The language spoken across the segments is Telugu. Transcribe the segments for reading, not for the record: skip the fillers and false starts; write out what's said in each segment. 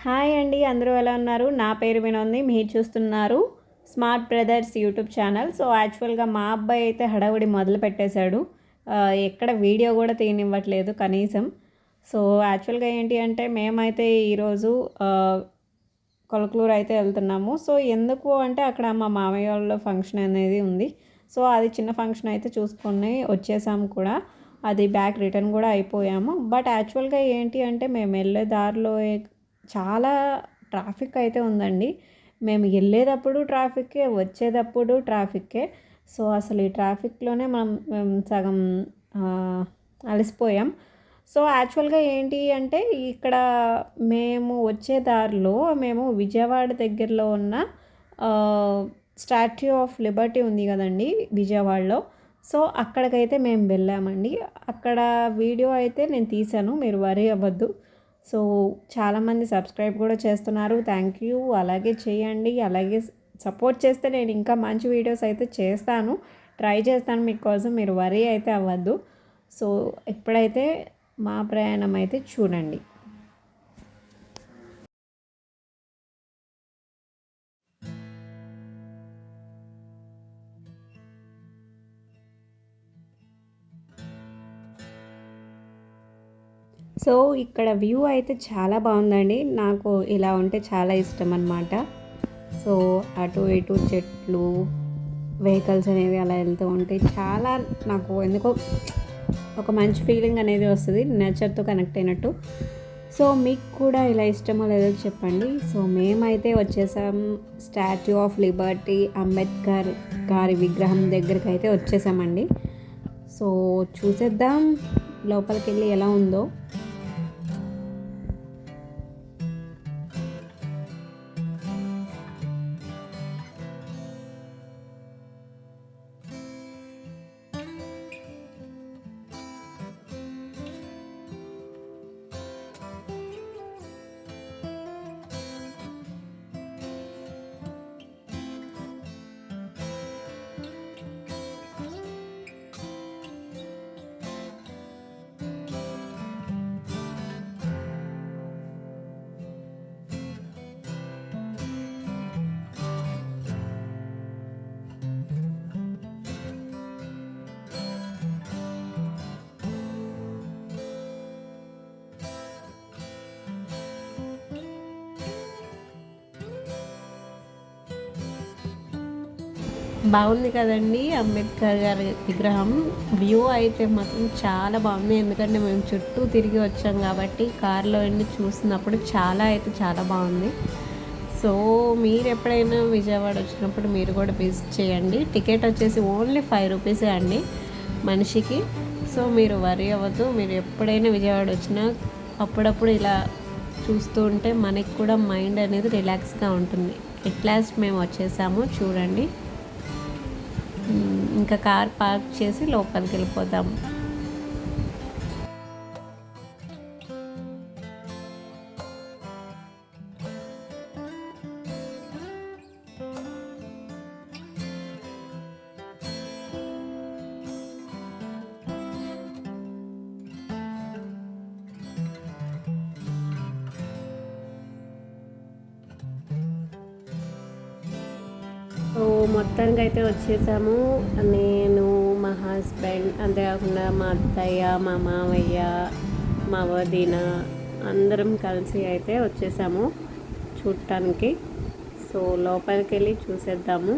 హాయ్ అండి, అందరూ ఎలా ఉన్నారు? నా పేరు వినోద్ని. మీరు చూస్తున్నారు smart brothers YouTube channel. So యాక్చువల్గా మా అబ్బాయి అయితే హడావుడి మొదలు పెట్టేశాడు. ఎక్కడ వీడియో కూడా తీయనివ్వట్లేదు కనీసం. సో యాక్చువల్గా ఏంటి అంటే మేమైతే ఈరోజు కొలకలూరు అయితే వెళ్తున్నాము. సో ఎందుకు అంటే అక్కడ మా మామయ్య వాళ్ళ ఫంక్షన్ అనేది ఉంది. సో అది చిన్న ఫంక్షన్ అయితే చూసుకొని వచ్చేసాము కూడా. అది బ్యాక్ రిటర్న్ కూడా అయిపోయాము. బట్ యాక్చువల్గా ఏంటి అంటే మేము వెళ్ళే దారిలో చాలా ట్రాఫిక్ అయితే ఉందండి. మేము వెళ్ళేటప్పుడు ట్రాఫిక్కే, వచ్చేటప్పుడు ట్రాఫిక్కే. సో అసలు ఈ ట్రాఫిక్లోనే మేము సగం అలసిపోయాం. సో యాక్చువల్గా ఏంటి అంటే ఇక్కడ మేము వచ్చే దారిలో మేము విజయవాడ దగ్గరలో ఉన్న స్టాట్యూ ఆఫ్ లిబర్టీ ఉంది కదండి విజయవాడలో. సో అక్కడికైతే మేము వెళ్ళామండి. అక్కడ వీడియో అయితే నేను తీశాను, మీరు వరీ అవ్వద్దు. సో చాలామంది సబ్స్క్రైబ్ కూడా చేస్తున్నారు, థ్యాంక్ యూ. అలాగే చేయండి, అలాగే సపోర్ట్ చేస్తే నేను ఇంకా మంచి వీడియోస్ అయితే చేస్తాను, ట్రై చేస్తాను మీకోసం, మీరు వరీ అయితే అవ్వద్దు. సో ఇప్పుడైతే మా ప్రయాణం అయితే చూడండి. సో ఇక్కడ వ్యూ అయితే చాలా బాగుందండి. నాకు ఇలా ఉంటే చాలా ఇష్టం అన్నమాట. సో అటు ఇటు చెట్లు, వెహికల్స్ అనేవి అలా వెళ్తూ ఉంటే చాలా నాకు ఎందుకో ఒక మంచి ఫీలింగ్ అనేది వస్తుంది, నేచర్తో కనెక్ట్ అయినట్టు. సో మీకు కూడా ఇలా ఇష్టమో లేదో చెప్పండి. సో మేమైతే వచ్చేసాం స్టాట్యూ ఆఫ్ లిబర్టీ, అంబేద్కర్ గారి విగ్రహం దగ్గరికి అయితే వచ్చేసామండి. సో చూసేద్దాం లోపలికి వెళ్ళి ఎలా ఉందో. బాగుంది కదండి అంబేద్కర్ గారి విగ్రహం. వ్యూ అయితే మాత్రం చాలా బాగుంది, ఎందుకంటే మేము చుట్టూ తిరిగి వచ్చాం కాబట్టి కార్లో వెళ్ళి చూసినప్పుడు చాలా బాగుంది. సో మీరు ఎప్పుడైనా విజయవాడ వచ్చినప్పుడు మీరు కూడా విజిట్ చేయండి. టికెట్ వచ్చేసి ఓన్లీ 5 రూపీసే అండి మనిషికి. సో మీరు వరీ అవ్వద్దు, మీరు ఎప్పుడైనా విజయవాడ వచ్చినా అప్పుడప్పుడు ఇలా చూస్తూ ఉంటే మనకి కూడా మైండ్ అనేది రిలాక్స్గా ఉంటుంది. ఎట్ లాస్ట్ మేము వచ్చేసాము చూడండి. ఇంకా కార్ పార్క్ చేసి లోపలికి వెళ్ళిపోదాం. సో మొత్తానికి అయితే వచ్చేసాము. నేను, మా హస్బెండ్, అంతేకాకుండా మా అత్తయ్య, మా మామయ్య, మా వదిన అందరం కలిసి అయితే వచ్చేసాము చూడటానికి. సో లోపలికి వెళ్ళి చూసేద్దాము.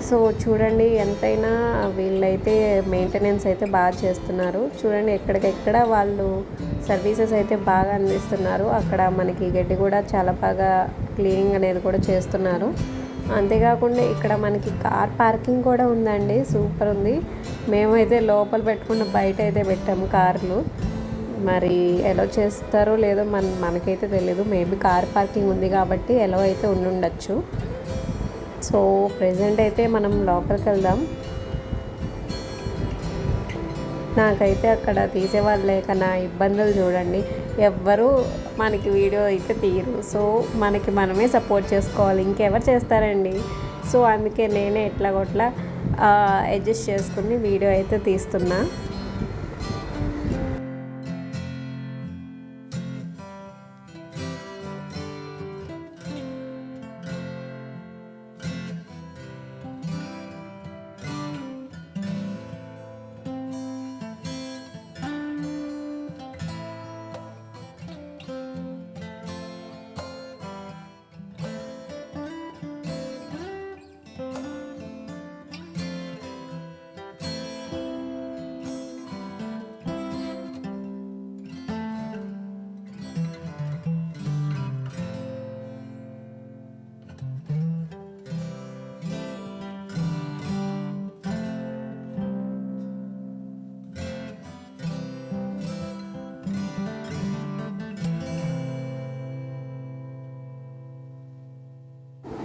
సో చూడండి, ఎంతైనా వీళ్ళైతే మెయింటెనెన్స్ అయితే బాగా చేస్తున్నారు. చూడండి, ఎక్కడికెక్కడ వాళ్ళు సర్వీసెస్ అయితే బాగా అందిస్తున్నారు. అక్కడ మనకి గడ్డి కూడా చాలా బాగా క్లీనింగ్ అనేది కూడా చేస్తున్నారు. అంతేకాకుండా ఇక్కడ మనకి కార్ పార్కింగ్ కూడా ఉందండి, సూపర్ ఉంది. మేమైతే లోపల పెట్టుకున్న బయట అయితే పెట్టాము కార్లు. మరి ఎలా చేస్తారో లేదో మనకైతే తెలీదు. మేబీ కార్ పార్కింగ్ ఉంది కాబట్టి ఎలా అయితే ఉండుండొచ్చు. సో ప్రెజెంట్ అయితే మనం లోపలికి వెళ్దాం. నాకైతే అక్కడ తీసేవాళ్ళు లేక నా ఇబ్బందులు చూడండి. ఎవ్వరూ మనకి వీడియో అయితే తీయరు. సో మనకి మనమే సపోర్ట్ చేసుకోవాలి, ఇంకెవరు చేస్తారండి. సో అందుకే నేనే ఎట్లాగొట్లా అడ్జస్ట్ చేసుకుని వీడియో అయితే తీస్తున్నా.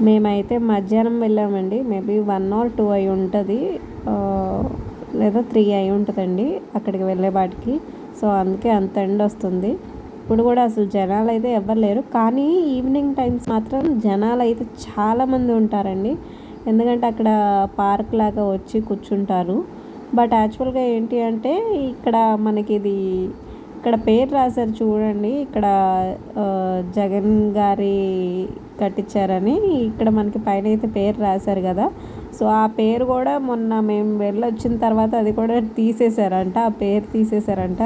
మేమైతే మధ్యాహ్నం వెళ్ళామండి. మేబీ 1 or 2 అయి ఉంటుంది, లేదా 3 అయి ఉంటుందండి అక్కడికి వెళ్ళేపాటికి. సో అందుకే అంత ఎండ వస్తుంది. ఇప్పుడు కూడా అసలు జనాలు అయితే ఎవ్వరు లేరు. కానీ ఈవినింగ్ టైమ్స్ మాత్రం జనాలు అయితే చాలామంది ఉంటారండి. ఎందుకంటే అక్కడ పార్క్ లాగా వచ్చి కూర్చుంటారు. బట్ యాక్చువల్గా ఏంటి అంటే ఇక్కడ మనకి ఇక్కడ పేరు రాశారు చూడండి. ఇక్కడ జగన్ గారి కట్టించారని ఇక్కడ మనకి పైన అయితే పేరు రాశారు కదా. సో ఆ పేరు కూడా మొన్న మేము వెళ్ళొచ్చిన తర్వాత అది కూడా తీసేశారంట, ఆ పేరు తీసేశారంట.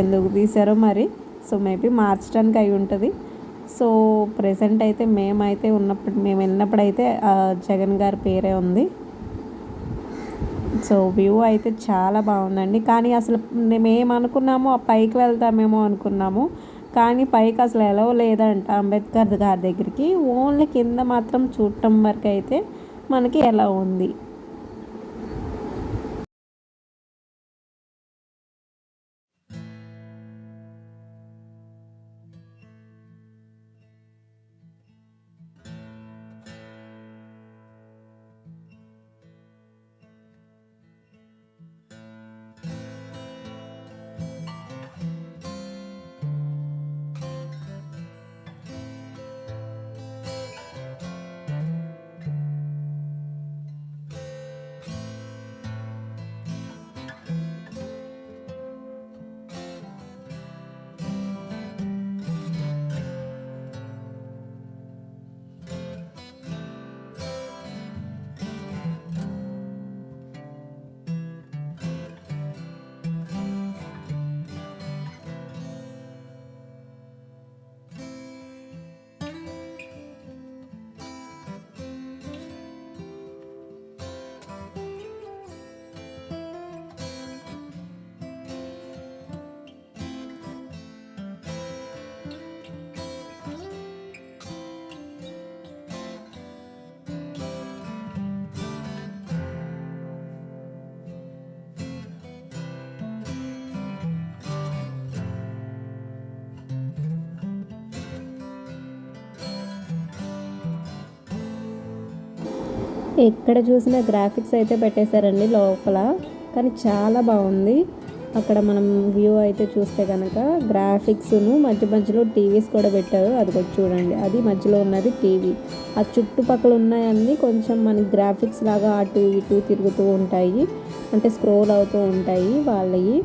ఎందుకు తీసారో మరి. సో మేబీ మార్చడానికి అయి ఉంటుంది. సో ప్రెసెంట్ అయితే మేము వెళ్ళినప్పుడు అయితే జగన్ గారి పేరే ఉంది. సో వ్యూ అయితే చాలా బాగుందండి. కానీ అసలు మేము అనుకున్నాము ఆ పైకి వెళ్తామేమో అనుకున్నాము, కానీ పైకి అసలు ఎలా లేదంట అంబేద్కర్ గారి దగ్గరికి. ఓన్లీ కింద మాత్రం చూడటం వరకు అయితే మనకి ఎలా ఉంది. ఎక్కడ చూసినా గ్రాఫిక్స్ అయితే పెట్టేశారండి లోపల, కానీ చాలా బాగుంది. అక్కడ మనం వ్యూ అయితే చూస్తే కనుక గ్రాఫిక్స్ను మధ్య మధ్యలో టీవీస్ కూడా పెట్టారు. అది కూడా చూడండి, అది మధ్యలో ఉన్నది టీవీ. ఆ చుట్టుపక్కల ఉన్నాయన్నీ కొంచెం మనకి గ్రాఫిక్స్ లాగా అటు ఇటు తిరుగుతూ ఉంటాయి, అంటే స్క్రోల్ అవుతూ ఉంటాయి వాళ్ళవి.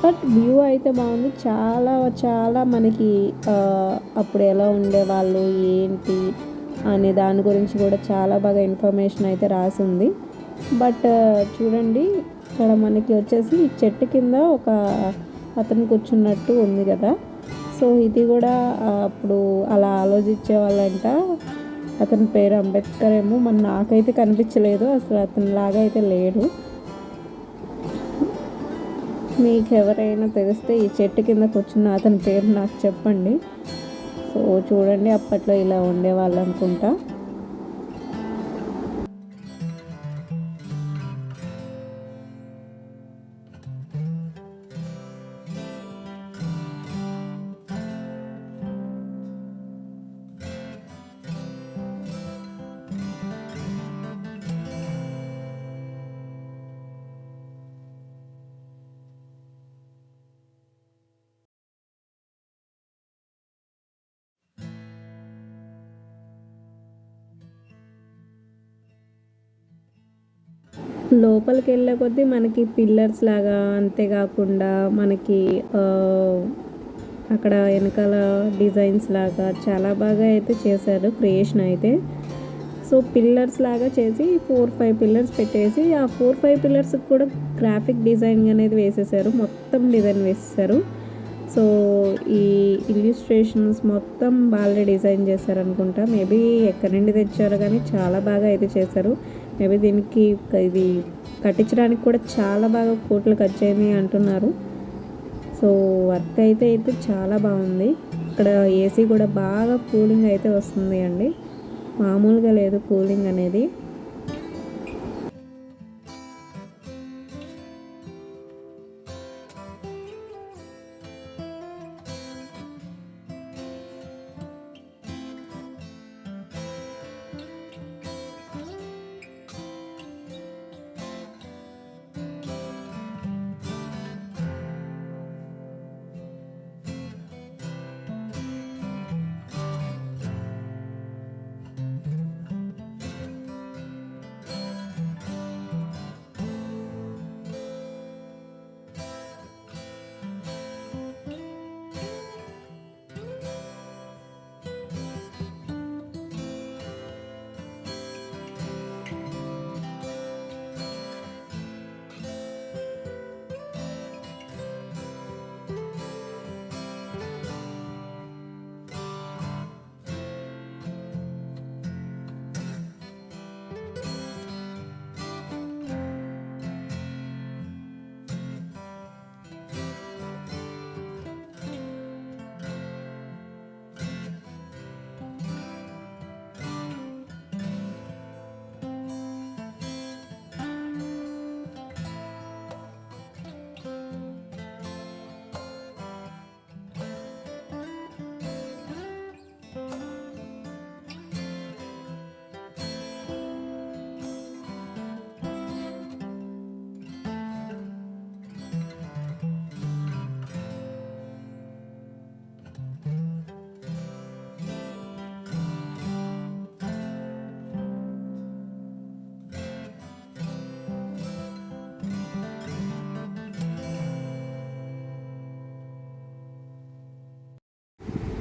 బట్ వ్యూ అయితే బాగుంది. చాలా చాలా మనకి అప్పుడు ఎలా ఉండేవాళ్ళు ఏంటి అనే దాని గురించి కూడా చాలా బాగా ఇన్ఫర్మేషన్ అయితే రాసింది. బట్ చూడండి, ఇక్కడ మనకి వచ్చేసి చెట్టు కింద ఒక అతను కూర్చున్నట్టు ఉంది కదా. సో ఇది కూడా అప్పుడు అలా ఆలోచించే వాళ్ళంట. అతని పేరు అంబేద్కర్ ఏమో, మన నాకైతే కనిపించలేదు, అసలు అతని లాగా అయితే లేడు. మీకు ఎవరైనా తెలిస్తే ఈ చెట్టు కింద కూర్చున్న అతని పేరు నాకు చెప్పండి. సో చూడండి, అప్పట్లో ఇలా ఉండేవాళ్ళు అనుకుంటా. లోపలికి వెళ్ళే కొద్దీ మనకి పిల్లర్స్ లాగా, అంతేకాకుండా మనకి అక్కడ వెనకాల డిజైన్స్ లాగా చాలా బాగా అయితే చేశారు క్రియేషన్ అయితే. సో పిల్లర్స్ లాగా చేసి 4-5 పిల్లర్స్ పెట్టేసి, ఆ 4-5 పిల్లర్స్కి కూడా గ్రాఫిక్ డిజైన్ అనేది వేసేసారు, మొత్తం డిజైన్ వేసేసారు. సో ఈ ఇల్యూస్ట్రేషన్స్ మొత్తం వాళ్ళే డిజైన్ చేశారు అనుకుంటా. మేబీ ఎక్కడి నుండి తెచ్చారో కానీ చాలా బాగా అయితే చేశారు. మేబీ దీనికి ఇది కట్టించడానికి కూడా చాలా బాగా కోట్లు ఖర్చు అయింది అంటున్నారు. సో వర్క్ అయితే చాలా బాగుంది. ఇక్కడ ఏసీ కూడా బాగా కూలింగ్ అయితే వస్తుంది అండి, మామూలుగా లేదు కూలింగ్ అనేది.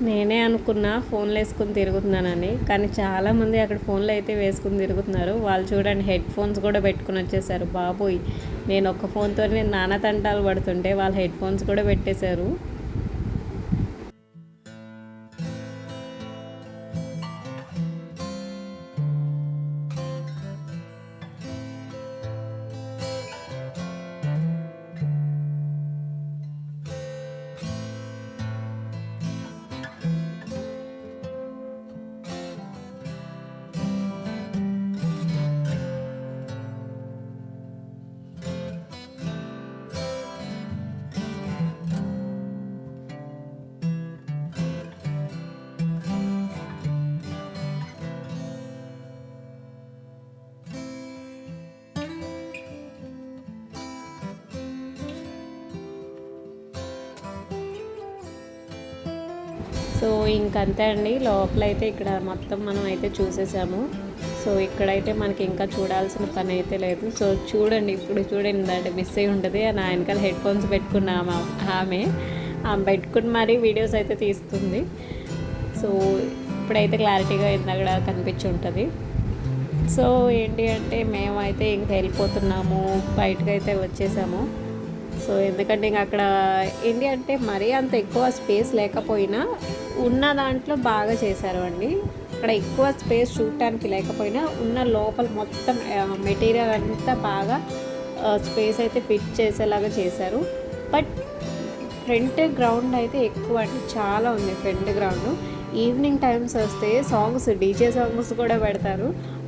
నేనే అనుకున్నా ఫోన్లు వేసుకుని తిరుగుతున్నానని, కానీ చాలామంది అక్కడ ఫోన్లు అయితే వేసుకుని తిరుగుతున్నారు. వాళ్ళు చూడండి, హెడ్ ఫోన్స్ కూడా పెట్టుకుని వచ్చేసారు. బాబోయ్, నేను ఒక్క ఫోన్తో నానా తంటాలు పడుతుంటే వాళ్ళు హెడ్ ఫోన్స్ కూడా పెట్టేశారు. సో ఇంకంతే అండి, లోపలైతే ఇక్కడ మొత్తం మనం అయితే చూసేసాము. సో ఇక్కడైతే మనకి ఇంకా చూడాల్సిన పని అయితే లేదు. సో చూడండి, ఇప్పుడు చూడండి, అంటే మిస్ అయి ఉంటుంది. నా వెనకాల హెడ్ ఫోన్స్ పెట్టుకున్నాము, ఆమె పెట్టుకుని మరీ వీడియోస్ అయితే తీస్తుంది. సో ఇప్పుడైతే క్లారిటీగా ఇందాక కనిపించి ఉంటుంది. సో ఏంటి అంటే మేమైతే ఇంక వెళ్ళిపోతున్నాము, బయటకు అయితే వచ్చేసాము. సో ఎందుకంటే ఇంక అక్కడ ఏంటి అంటే మరీ అంత ఎక్కువ స్పేస్ లేకపోయినా ఉన్న దాంట్లో బాగా చేశారు అండి. అక్కడ ఎక్కువ స్పేస్ చూడటానికి లేకపోయినా ఉన్న లోపల మొత్తం మెటీరియల్ అంతా బాగా స్పేస్ అయితే ఫిట్ చేసేలాగా చేశారు. బట్ ఫ్రంట్ గ్రౌండ్ అయితే ఎక్కువ అంటే చాలా ఉంది ఫ్రంట్ గ్రౌండ్. ఈవినింగ్ టైమ్స్ వస్తే సాంగ్స్ డీజే సాంగ్స్ కూడా పెడతారు.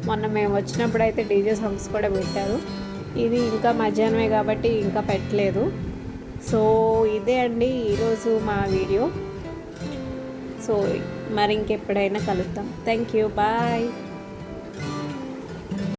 మొన్న మేము వచ్చినప్పుడు అయితే డీజే సాంగ్స్ కూడా పెట్టారు. ఇది ఇంకా మధ్యాహ్నమే కాబట్టి ఇంకా పెట్టలేదు. సో ఇదే అండి ఈరోజు మా వీడియో. సో మరి ఇంకెప్పుడైనా కలుద్దాం. Thank you, bye.